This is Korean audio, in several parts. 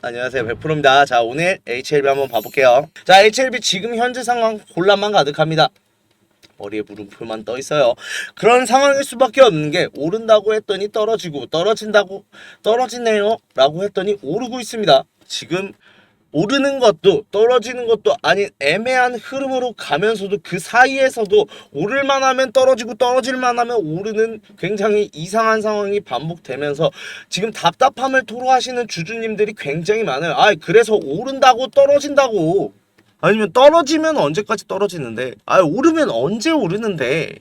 안녕하세요, 100%입니다. 자, 오늘 HLB 한번 봐볼게요. 자, HLB 지금 현재 상황 혼란만 가득합니다. 머리에 물음표만 떠 있어요. 그런 상황일 수밖에 없는 게, 오른다고 했더니 떨어지고, 떨어진다고 떨어지네요 라고 했더니 오르고 있습니다. 지금 오르는 것도 떨어지는 것도 아닌 애매한 흐름으로 가면서도 그 사이에서도 오를만 하면 떨어지고 떨어질만 하면 오르는 굉장히 이상한 상황이 반복되면서 지금 답답함을 토로하시는 주주님들이 굉장히 많아요. 그래서 오른다고 떨어진다고, 아니면 떨어지면 언제까지 떨어지는데, 오르면 언제 오르는데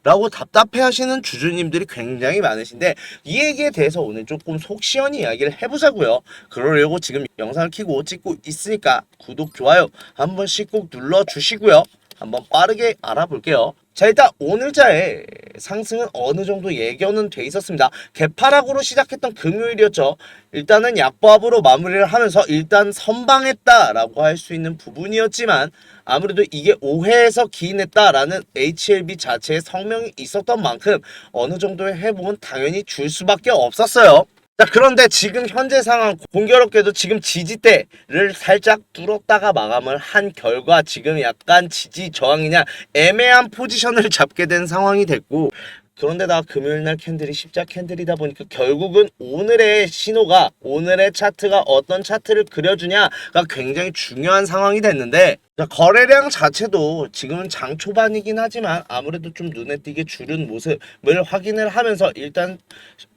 라고 답답해 하시는 주주님들이 굉장히 많으신데, 이 얘기에 대해서 오늘 조금 속 시원히 이야기를 해보자고요. 그러려고 지금 영상을 켜고 찍고 있으니까 구독, 좋아요 한 번씩 꼭 눌러주시고요. 한번 빠르게 알아볼게요. 자, 일단 오늘자의 상승은 어느 정도 예견은 돼 있었습니다. 개파락으로 시작했던 금요일이었죠. 일단은 약보합으로 마무리를 하면서 일단 선방했다라고 할 수 있는 부분이었지만, 아무래도 이게 오해에서 기인했다라는 HLB 자체의 성명이 있었던 만큼 어느 정도의 회복은 당연히 줄 수밖에 없었어요. 자, 그런데 지금 현재 상황 공교롭게도 지금 지지대를 살짝 뚫었다가 마감을 한 결과 지금 약간 지지 저항이냐 애매한 포지션을 잡게 된 상황이 됐고, 그런데다가 금요일날 캔들이 십자 캔들이다 보니까 결국은 오늘의 신호가, 오늘의 차트가 어떤 차트를 그려주냐가 굉장히 중요한 상황이 됐는데, 자, 거래량 자체도 지금은 장 초반이긴 하지만 아무래도 좀 눈에 띄게 줄은 모습을 확인을 하면서 일단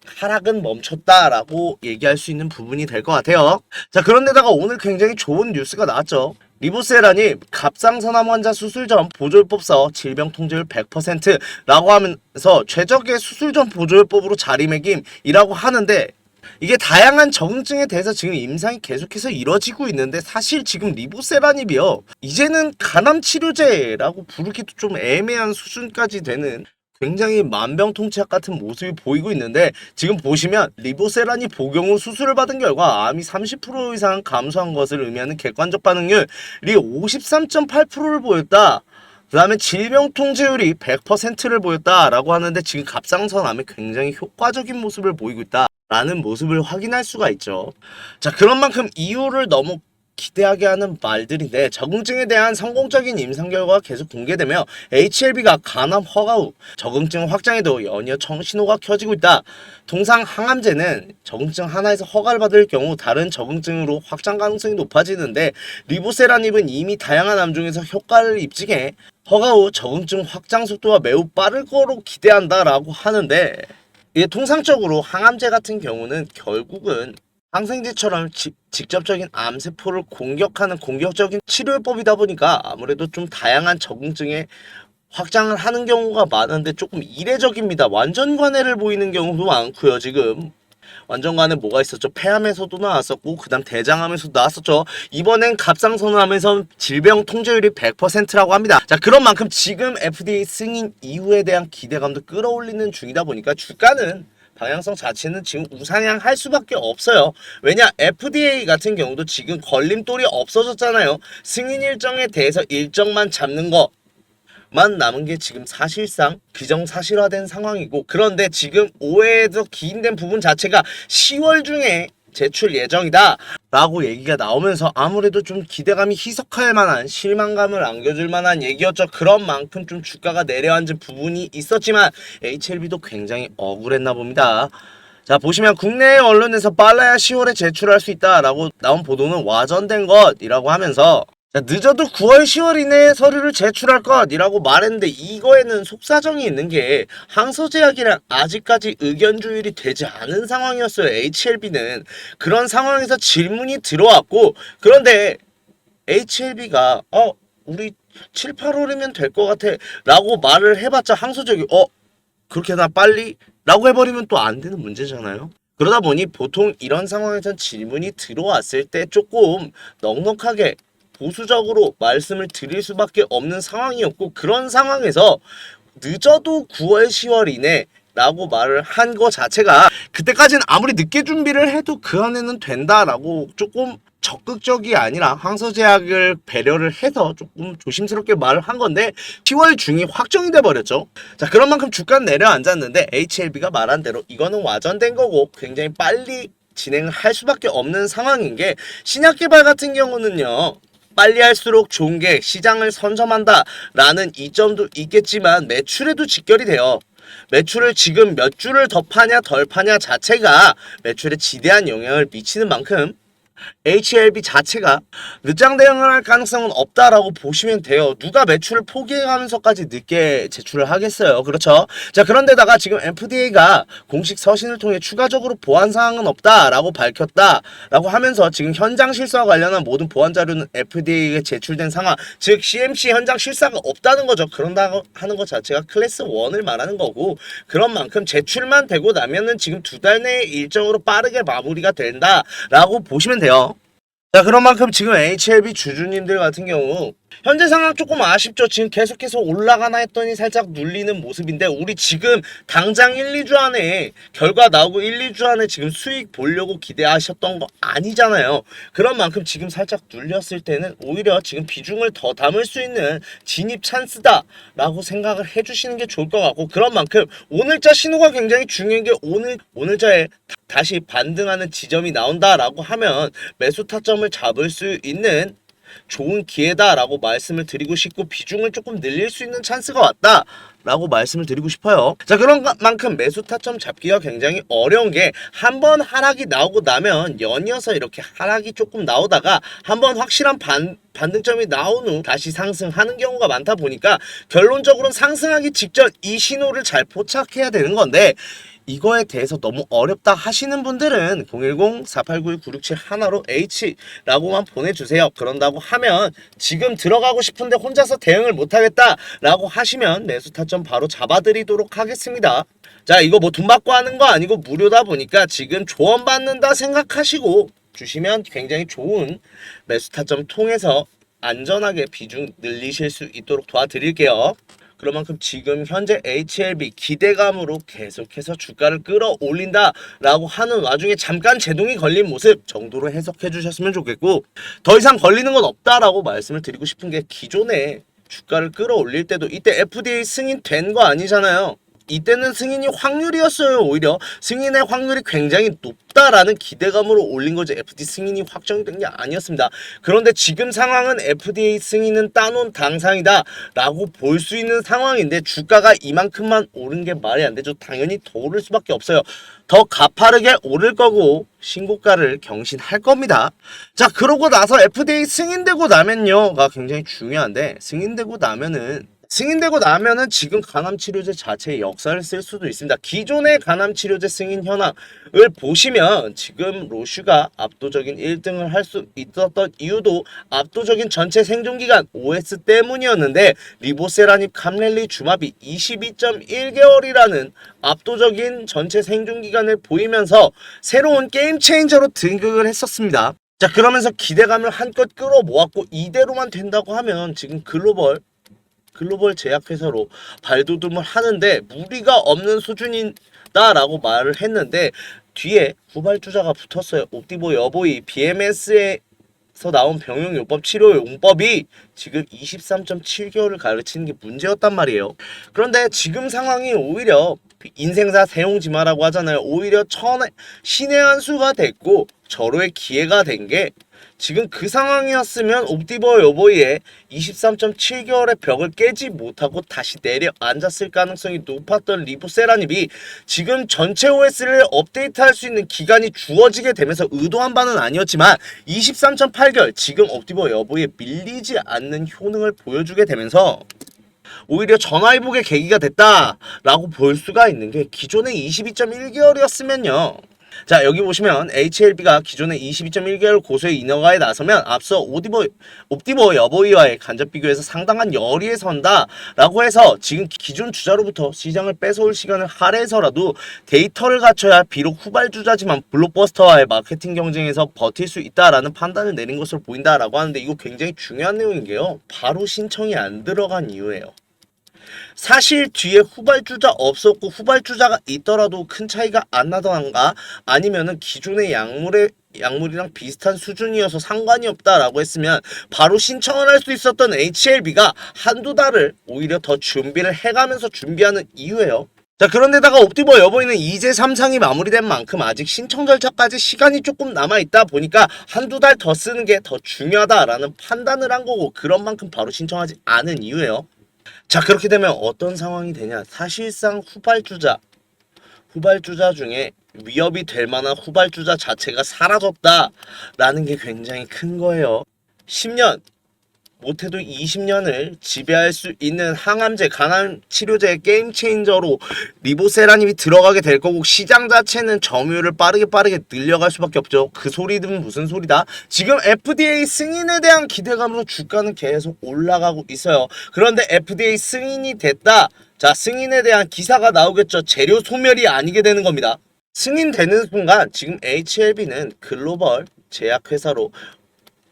하락은 멈췄다라고 얘기할 수 있는 부분이 될 것 같아요. 자, 그런데다가 오늘 굉장히 좋은 뉴스가 나왔죠. 리보세라니 갑상선암 환자 수술 전 보조요법서 질병 통제율 100%라고 하면서 최적의 수술 전 보조요법으로 자리매김이라고 하는데, 이게 다양한 적응증에 대해서 지금 임상이 계속해서 이뤄지고 있는데, 사실 지금 리보세라닙이요, 이제는 간암 치료제라고 부르기도 좀 애매한 수준까지 되는 굉장히 만병통치약 같은 모습이 보이고 있는데, 지금 보시면 리보세라닙 복용 후 수술을 받은 결과 암이 30% 이상 감소한 것을 의미하는 객관적 반응률이 53.8%를 보였다. 그 다음에 질병 통제율이 100%를 보였다라고 하는데, 지금 갑상선암에 굉장히 효과적인 모습을 보이고 있다라는 모습을 확인할 수가 있죠. 자, 그런 만큼 이유를 너무 기대하게 하는 말들인데, 적응증에 대한 성공적인 임상 결과가 계속 공개되며 HLB가 간암 허가 후 적응증 확장에도 연이어 청신호가 켜지고 있다. 통상 항암제는 적응증 하나에서 허가를 받을 경우 다른 적응증으로 확장 가능성이 높아지는데, 리보세라닙은 이미 다양한 암 중에서 효과를 입증해 허가 후 적응증 확장 속도가 매우 빠를 거로 기대한다라고 하는데, 이게 통상적으로 항암제 같은 경우는 결국은 항생제처럼 직접적인 암세포를 공격하는 공격적인 치료법이다 보니까 아무래도 좀 다양한 적응증에 확장을 하는 경우가 많은데 조금 이례적입니다. 완전관해를 보이는 경우도 많고요. 지금 완전관해 뭐가 있었죠? 폐암에서도 나왔었고, 그 다음 대장암에서도 나왔었죠. 이번엔 갑상선암에서 질병 통제율이 100%라고 합니다. 자, 그런 만큼 지금 FDA 승인 이후에 대한 기대감도 끌어올리는 중이다 보니까 주가는 방향성 자체는 지금 우상향할 수밖에 없어요. 왜냐, FDA 같은 경우도 지금 걸림돌이 없어졌잖아요. 승인 일정에 대해서 일정만 잡는 것만 남은 게 지금 사실상 기정사실화된 상황이고, 그런데 지금 오해에서 기인된 부분 자체가 10월 중에 제출 예정이다 라고 얘기가 나오면서 아무래도 좀 기대감이 희석할 만한, 실망감을 안겨줄 만한 얘기였죠. 그런 만큼 좀 주가가 내려앉은 부분이 있었지만 HLB도 굉장히 억울했나 봅니다. 자, 보시면 국내 언론에서 빨라야 10월에 제출할 수 있다 라고 나온 보도는 와전된 것이라고 하면서, 자, 늦어도 9월 10월 이내에 서류를 제출할 것이라고 말했는데, 이거에는 속사정이 있는 게 항소제약이랑 아직까지 의견 조율이 되지 않은 상황이었어요. HLB는 그런 상황에서 질문이 들어왔고, 그런데 HLB가 우리 7, 8월이면 될 것 같아 라고 말을 해봤자 항소적이 그렇게 나 빨리? 라고 해버리면 또 안 되는 문제잖아요. 그러다 보니 보통 이런 상황에선 질문이 들어왔을 때 조금 넉넉하게 보수적으로 말씀을 드릴 수밖에 없는 상황이었고, 그런 상황에서 늦어도 9월 10월 이내 라고 말을 한 거 자체가, 그때까지는 아무리 늦게 준비를 해도 그 안에는 된다라고 조금 적극적이 아니라 항소제약을 배려를 해서 조금 조심스럽게 말을 한 건데, 10월 중이 확정이 돼 버렸죠. 자, 그런 만큼 주가는 내려앉았는데 HLB가 말한 대로 이거는 와전된 거고 굉장히 빨리 진행을 할 수밖에 없는 상황인 게 신약 개발 같은 경우는요. 빨리 할수록 좋은 게 시장을 선점한다 라는 이점도 있겠지만 매출에도 직결이 돼요. 매출을 지금 몇 주를 더 파냐 덜 파냐 자체가 매출에 지대한 영향을 미치는 만큼 HLB 자체가 늦장 대응을 할 가능성은 없다라고 보시면 돼요. 누가 매출을 포기해가면서까지 늦게 제출을 하겠어요. 그렇죠? 자, 그런데다가 지금 FDA가 공식 서신을 통해 추가적으로 보안 사항은 없다라고 밝혔다라고 하면서 지금 현장 실사와 관련한 모든 보안 자료는 FDA에 제출된 상황, 즉 CMC 현장 실사가 없다는 거죠. 그런다고 하는 것 자체가 클래스 1을 말하는 거고, 그런 만큼 제출만 되고 나면은 지금 2달 내에 일정으로 빠르게 마무리가 된다라고 보시면 돼요. 자, 그런 만큼 지금 HLB 주주님들 같은 경우 현재 상황 조금 아쉽죠. 지금 계속해서 올라가나 했더니 살짝 눌리는 모습인데, 우리 지금 당장 1, 2주 안에 결과 나오고 1, 2주 안에 지금 수익 보려고 기대하셨던 거 아니잖아요. 그런 만큼 지금 살짝 눌렸을 때는 오히려 지금 비중을 더 담을 수 있는 진입 찬스다 라고 생각을 해주시는 게 좋을 것 같고, 그런 만큼 오늘자 신호가 굉장히 중요한 게 오늘자에 다시 반등하는 지점이 나온다라고 하면 매수 타점을 잡을 수 있는 좋은 기회다라고 말씀을 드리고 싶고, 비중을 조금 늘릴 수 있는 찬스가 왔다 라고 말씀을 드리고 싶어요. 자, 그런 만큼 매수 타점 잡기가 굉장히 어려운 게, 한번 하락이 나오고 나면 연이어서 이렇게 하락이 조금 나오다가 한번 확실한 반등점이 나온 후 다시 상승하는 경우가 많다 보니까 결론적으로는 상승하기 직전 이 신호를 잘 포착해야 되는 건데, 이거에 대해서 너무 어렵다 하시는 분들은 010-4891-9671 하나로 H라고만 보내주세요. 그런다고 하면 지금 들어가고 싶은데 혼자서 대응을 못하겠다 라고 하시면 매수 타점 바로 잡아드리도록 하겠습니다. 자, 이거 뭐 돈 받고 하는 거 아니고 무료다 보니까 지금 조언 받는다 생각하시고 주시면 굉장히 좋은 매수 타점 통해서 안전하게 비중 늘리실 수 있도록 도와드릴게요. 그런 만큼 지금 현재 HLB 기대감으로 계속해서 주가를 끌어올린다 라고 하는 와중에 잠깐 제동이 걸린 모습 정도로 해석해 주셨으면 좋겠고, 더 이상 걸리는 건 없다라고 말씀을 드리고 싶은 게, 기존에 주가를 끌어올릴 때도 이때 FDA 승인 된 거 아니잖아요. 이때는 승인이 확률이었어요. 오히려 승인의 확률이 굉장히 높다라는 기대감으로 올린 거지, FDA 승인이 확정된 게 아니었습니다. 그런데 지금 상황은 FDA 승인은 따놓은 당상이다 라고 볼 수 있는 상황인데, 주가가 이만큼만 오른 게 말이 안 되죠. 당연히 더 오를 수밖에 없어요. 더 가파르게 오를 거고 신고가를 경신할 겁니다. 자, 그러고 나서 FDA 승인되고 나면요가 굉장히 중요한데, 승인되고 나면은 지금 간암치료제 자체의 역사를 쓸 수도 있습니다. 기존의 간암치료제 승인 현황을 보시면 지금 로슈가 압도적인 1등을 할 수 있었던 이유도 압도적인 전체 생존기간 OS 때문이었는데, 리보세라닙 감렐리 주마비 22.1개월이라는 압도적인 전체 생존기간을 보이면서 새로운 게임 체인저로 등극을 했었습니다. 자, 그러면서 기대감을 한껏 끌어모았고, 이대로만 된다고 하면 지금 글로벌 제약회사로 발돋움을 하는데 무리가 없는 수준이다라고 말을 했는데, 뒤에 후발주자가 붙었어요. 옵티보 여보이 BMS에서 나온 병용요법 치료 용법이 지금 23.7개월을 가르치는 게 문제였단 말이에요. 그런데 지금 상황이 오히려 인생사 세용지마라고 하잖아요. 오히려 신의 한 수가 됐고 절호의 기회가 된 게, 지금 그 상황이었으면 옵티버 여보이의 23.7개월의 벽을 깨지 못하고 다시 내려앉았을 가능성이 높았던 리보세라닙이 지금 전체 OS를 업데이트할 수 있는 기간이 주어지게 되면서, 의도한 바는 아니었지만 23.8개월 지금 옵티버 여보이에 밀리지 않는 효능을 보여주게 되면서 오히려 전화위복의 계기가 됐다라고 볼 수가 있는 게, 기존에 22.1개월이었으면요. 자, 여기 보시면 HLB가 기존에 22.1개월 고소의 인허가에 나서면 앞서 옵티버 여보이와의 간접 비교에서 상당한 열의에 선다 라고 해서 지금 기존 주자로부터 시장을 뺏어올 시간을 할애해서라도 데이터를 갖춰야 비록 후발주자지만 블록버스터와의 마케팅 경쟁에서 버틸 수 있다라는 판단을 내린 것으로 보인다라고 하는데, 이거 굉장히 중요한 내용인 게요, 바로 신청이 안 들어간 이유예요. 사실 뒤에 후발주자 없었고 후발주자가 있더라도 큰 차이가 안 나던가, 아니면은 기존의 약물이랑 비슷한 수준이어서 상관이 없다라고 했으면 바로 신청을 할 수 있었던 HLB가 한두 달을 오히려 더 준비를 해가면서 준비하는 이유예요. 자, 그런데다가 옵티버 여보이는 이제 3상이 마무리된 만큼 아직 신청 절차까지 시간이 조금 남아있다 보니까 한두 달 더 쓰는 게 더 중요하다라는 판단을 한 거고, 그런 만큼 바로 신청하지 않은 이유예요. 자, 그렇게 되면 어떤 상황이 되냐. 사실상 후발주자 중에 위협이 될 만한 후발주자 자체가 사라졌다라는 게 굉장히 큰 거예요. 10년 못해도 20년을 지배할 수 있는 항암제, 간암 치료제의 게임 체인저로 리보세라님이 들어가게 될 거고, 시장 자체는 점유율을 빠르게 늘려갈 수밖에 없죠. 그 소리는 무슨 소리다? 지금 FDA 승인에 대한 기대감으로 주가는 계속 올라가고 있어요. 그런데 FDA 승인이 됐다. 자, 승인에 대한 기사가 나오겠죠. 재료 소멸이 아니게 되는 겁니다. 승인되는 순간 지금 HLB는 글로벌 제약회사로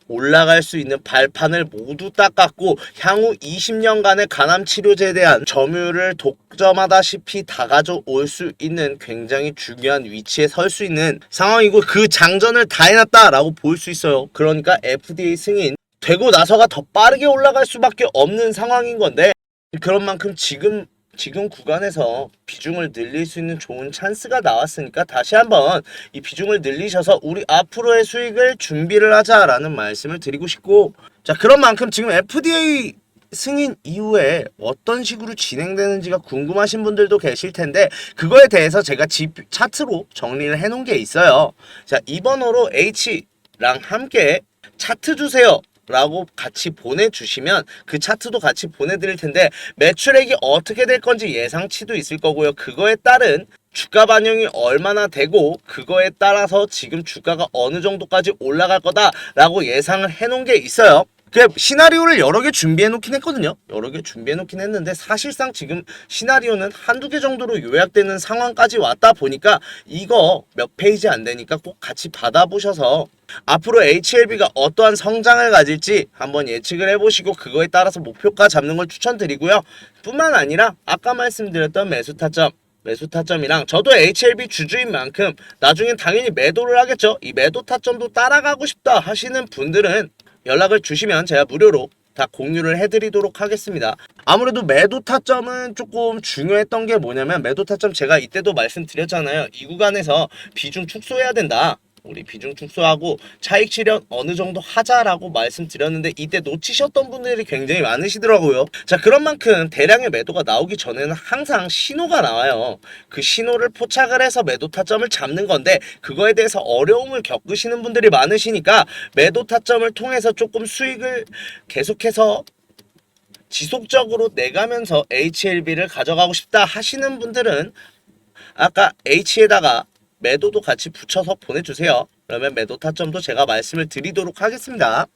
올라갈 수 있는 발판을 모두 닦았고, 향후 20년간의 간암 치료제에 대한 점유율을 독점하다시피 다 가져올 수 있는 굉장히 중요한 위치에 설 수 있는 상황이고, 그 장전을 다 해놨다라고 볼 수 있어요. 그러니까 FDA 승인 되고 나서가 더 빠르게 올라갈 수밖에 없는 상황인 건데, 그런 만큼 지금 구간에서 비중을 늘릴 수 있는 좋은 찬스가 나왔으니까 다시 한번 이 비중을 늘리셔서 우리 앞으로의 수익을 준비를 하자라는 말씀을 드리고 싶고, 자, 그런 만큼 지금 FDA 승인 이후에 어떤 식으로 진행되는지가 궁금하신 분들도 계실 텐데, 그거에 대해서 제가 차트로 정리를 해놓은 게 있어요. 자, 2번으로 H랑 함께 차트 주세요 라고 같이 보내주시면 그 차트도 같이 보내드릴 텐데, 매출액이 어떻게 될 건지 예상치도 있을 거고요. 그거에 따른 주가 반영이 얼마나 되고, 그거에 따라서 지금 주가가 어느 정도까지 올라갈 거다라고 예상을 해놓은 게 있어요. 그 시나리오를 여러 개 준비해 놓긴 했거든요. 여러 개 준비해 놓긴 했는데, 사실상 지금 시나리오는 한두 개 정도로 요약되는 상황까지 왔다 보니까 이거 몇 페이지 안 되니까 꼭 같이 받아보셔서 앞으로 HLB가 어떠한 성장을 가질지 한번 예측을 해보시고, 그거에 따라서 목표가 잡는 걸 추천드리고요. 뿐만 아니라 아까 말씀드렸던 매수 타점이랑, 저도 HLB 주주인 만큼 나중엔 당연히 매도를 하겠죠. 이 매도 타점도 따라가고 싶다 하시는 분들은 연락을 주시면 제가 무료로 다 공유를 해드리도록 하겠습니다. 아무래도 매도 타점은 조금 중요했던 게 뭐냐면, 매도 타점 제가 이때도 말씀드렸잖아요. 이 구간에서 비중 축소해야 된다. 우리 비중 축소하고 차익 실현 어느 정도 하자라고 말씀드렸는데, 이때 놓치셨던 분들이 굉장히 많으시더라고요. 자, 그런 만큼 대량의 매도가 나오기 전에는 항상 신호가 나와요. 그 신호를 포착을 해서 매도 타점을 잡는 건데, 그거에 대해서 어려움을 겪으시는 분들이 많으시니까 매도 타점을 통해서 조금 수익을 계속해서 지속적으로 내가면서 HLB를 가져가고 싶다 하시는 분들은 아까 H에다가 매도도 같이 붙여서 보내주세요. 그러면 매도 타점도 제가 말씀을 드리도록 하겠습니다.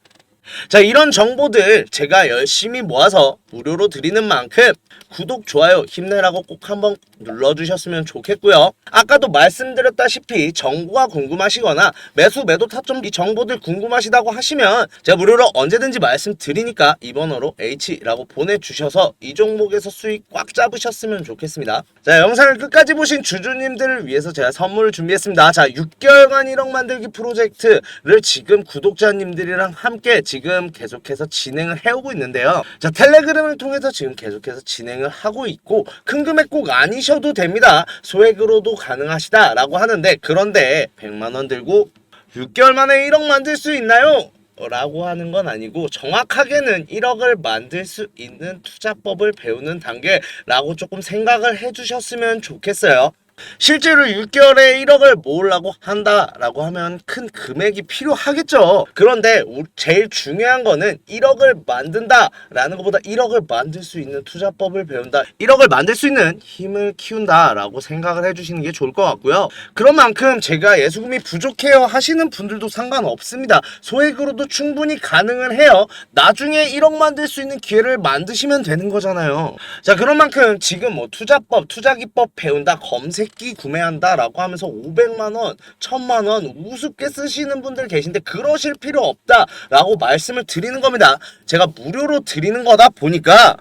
자, 이런 정보들 제가 열심히 모아서 무료로 드리는 만큼 구독, 좋아요 힘내라고 꼭 한번 눌러주셨으면 좋겠고요. 아까도 말씀드렸다시피 정보가 궁금하시거나 매도 타점 이 정보들 궁금하시다고 하시면 제가 무료로 언제든지 말씀드리니까 2번으로 H라고 보내주셔서 이 종목에서 수익 꽉 잡으셨으면 좋겠습니다. 자, 영상을 끝까지 보신 주주님들을 위해서 제가 선물을 준비했습니다. 자, 6개월간 1억 만들기 프로젝트를 지금 구독자님들이랑 함께 지금 계속해서 진행을 해오고 있는데요. 자, 텔레그램을 통해서 지금 계속해서 진행을 하고 있고, 큰 금액 꼭 아니셔도 됩니다. 소액으로도 가능하시다 라고 하는데, 그런데 100만원 들고 6개월 만에 1억 만들 수 있나요? 라고 하는 건 아니고, 정확하게는 1억을 만들 수 있는 투자법을 배우는 단계라고 조금 생각을 해주셨으면 좋겠어요. 실제로 6개월에 1억을 모으려고 한다라고 하면 큰 금액이 필요하겠죠. 그런데 제일 중요한 거는 1억을 만든다라는 것보다 1억을 만들 수 있는 투자법을 배운다, 1억을 만들 수 있는 힘을 키운다라고 생각을 해주시는 게 좋을 것 같고요. 그런 만큼 제가 예수금이 부족해요 하시는 분들도 상관없습니다. 소액으로도 충분히 가능을 해요. 나중에 1억 만들 수 있는 기회를 만드시면 되는 거잖아요. 자, 그런 만큼 지금 뭐 투자법, 투자기법 배운다, 검색기 구매한다 라고 하면서 500만원, 1000만원 우습게 쓰시는 분들 계신데, 그러실 필요 없다 라고 말씀을 드리는 겁니다. 제가 무료로 드리는 거다 보니까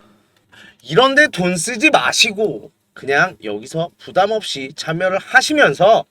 이런데 돈 쓰지 마시고 그냥 여기서 부담 없이 참여를 하시면서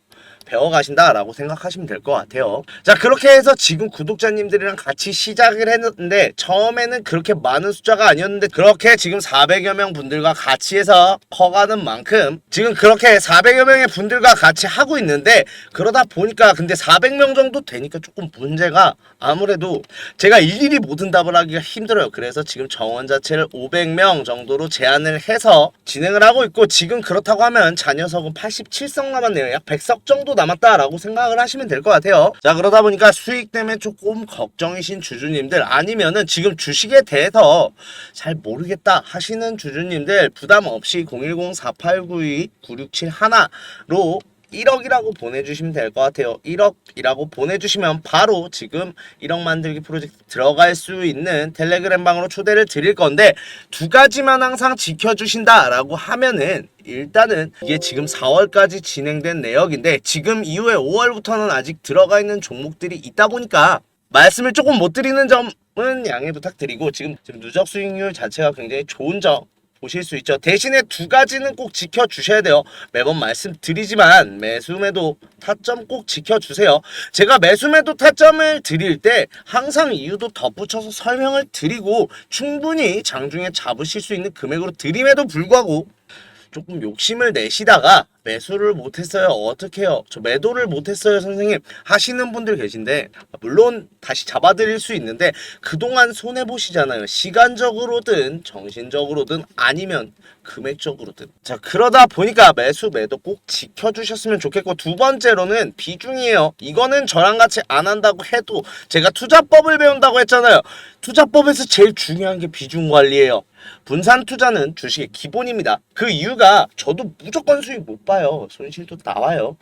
배워가신다라고 생각하시면 될 것 같아요. 자, 그렇게 해서 지금 구독자님들이랑 같이 시작을 했는데 처음에는 그렇게 많은 숫자가 아니었는데 그렇게 지금 400여 명 분들과 같이 해서 커가는 만큼 지금 그렇게 400여 명의 분들과 같이 하고 있는데 그러다 보니까 근데 400명 정도 되니까 조금 문제가 아무래도 제가 일일이 모든 답을 하기가 힘들어요. 그래서 지금 정원 자체를 500명 정도로 제한을 해서 진행을 하고 있고 지금 그렇다고 하면 잔여석은 87석 남았네요. 약 100석 정도 남았다라고 생각을 하시면 될 것 같아요. 자, 그러다 보니까 수익 때문에 조금 걱정이신 주주님들 아니면은 지금 주식에 대해서 잘 모르겠다 하시는 주주님들 부담 없이 010-4892-9671로 1억이라고 보내주시면 될 것 같아요. 1억이라고 보내주시면 바로 지금 1억 만들기 프로젝트 들어갈 수 있는 텔레그램 방으로 초대를 드릴 건데 두 가지만 항상 지켜주신다라고 하면은 일단은 이게 지금 4월까지 진행된 내역인데 지금 이후에 5월부터는 아직 들어가 있는 종목들이 있다 보니까 말씀을 조금 못 드리는 점은 양해 부탁드리고 지금 누적 수익률 자체가 굉장히 좋은 점 보실 수 있죠. 대신에 두 가지는 꼭 지켜주셔야 돼요. 매번 말씀드리지만 매수매도 타점 꼭 지켜주세요. 제가 매수매도 타점을 드릴 때 항상 이유도 덧붙여서 설명을 드리고 충분히 장중에 잡으실 수 있는 금액으로 드림에도 불구하고 조금 욕심을 내시다가 매수를 못했어요. 어떻게 해요? 저 매도를 못했어요 선생님 하시는 분들 계신데 물론 다시 잡아드릴 수 있는데 그동안 손해보시잖아요. 시간적으로든 정신적으로든 아니면 금액적으로든. 자, 그러다 보니까 매수 매도 꼭 지켜주셨으면 좋겠고 두 번째로는 비중이에요. 이거는 저랑 같이 안 한다고 해도 제가 투자법을 배운다고 했잖아요. 투자법에서 제일 중요한 게 비중 관리예요. 분산 투자는 주식의 기본입니다. 그 이유가 저도 무조건 수익 못 봐요. 손실도 나와요.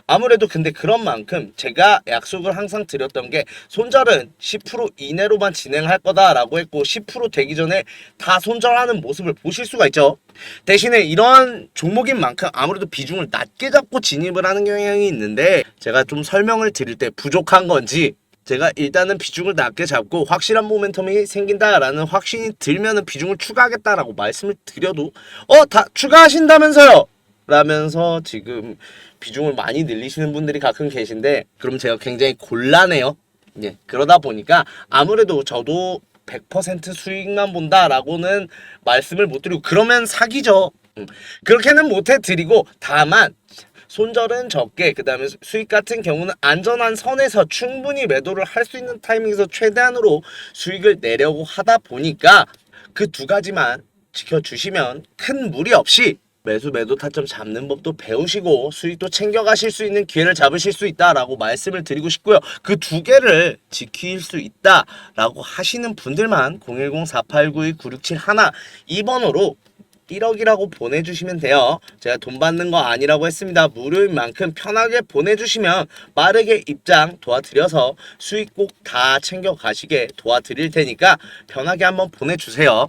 아무래도 근데 그런 만큼 제가 약속을 항상 드렸던 게 손절은 10% 이내로만 진행할 거다라고 했고 10% 되기 전에 다 손절하는 모습을 보실 수가 있죠. 대신에 이런 종목인 만큼 아무래도 비중을 낮게 잡고 진입을 하는 경향이 있는데 제가 좀 설명을 드릴 때 부족한 건지 제가 일단은 비중을 낮게 잡고 확실한 모멘텀이 생긴다라는 확신이 들면은 비중을 추가하겠다라고 말씀을 드려도 다 추가하신다면서요 라면서 지금 비중을 많이 늘리시는 분들이 가끔 계신데 그럼 제가 굉장히 곤란해요. 예, 그러다 보니까 아무래도 저도 100% 수익만 본다라고는 말씀을 못 드리고 그러면 사기죠. 그렇게는 못 해드리고 다만 손절은 적게 그 다음에 수익 같은 경우는 안전한 선에서 충분히 매도를 할 수 있는 타이밍에서 최대한으로 수익을 내려고 하다 보니까 그 두 가지만 지켜주시면 큰 무리 없이 매수 매도 타점 잡는 법도 배우시고 수익도 챙겨가실 수 있는 기회를 잡으실 수 있다라고 말씀을 드리고 싶고요. 그 두 개를 지킬 수 있다라고 하시는 분들만 010-4892-9671 이 번호로 1억이라고 보내주시면 돼요. 제가 돈 받는 거 아니라고 했습니다. 무료인 만큼 편하게 보내주시면 빠르게 입장 도와드려서 수익 꼭 다 챙겨가시게 도와드릴 테니까 편하게 한번 보내주세요.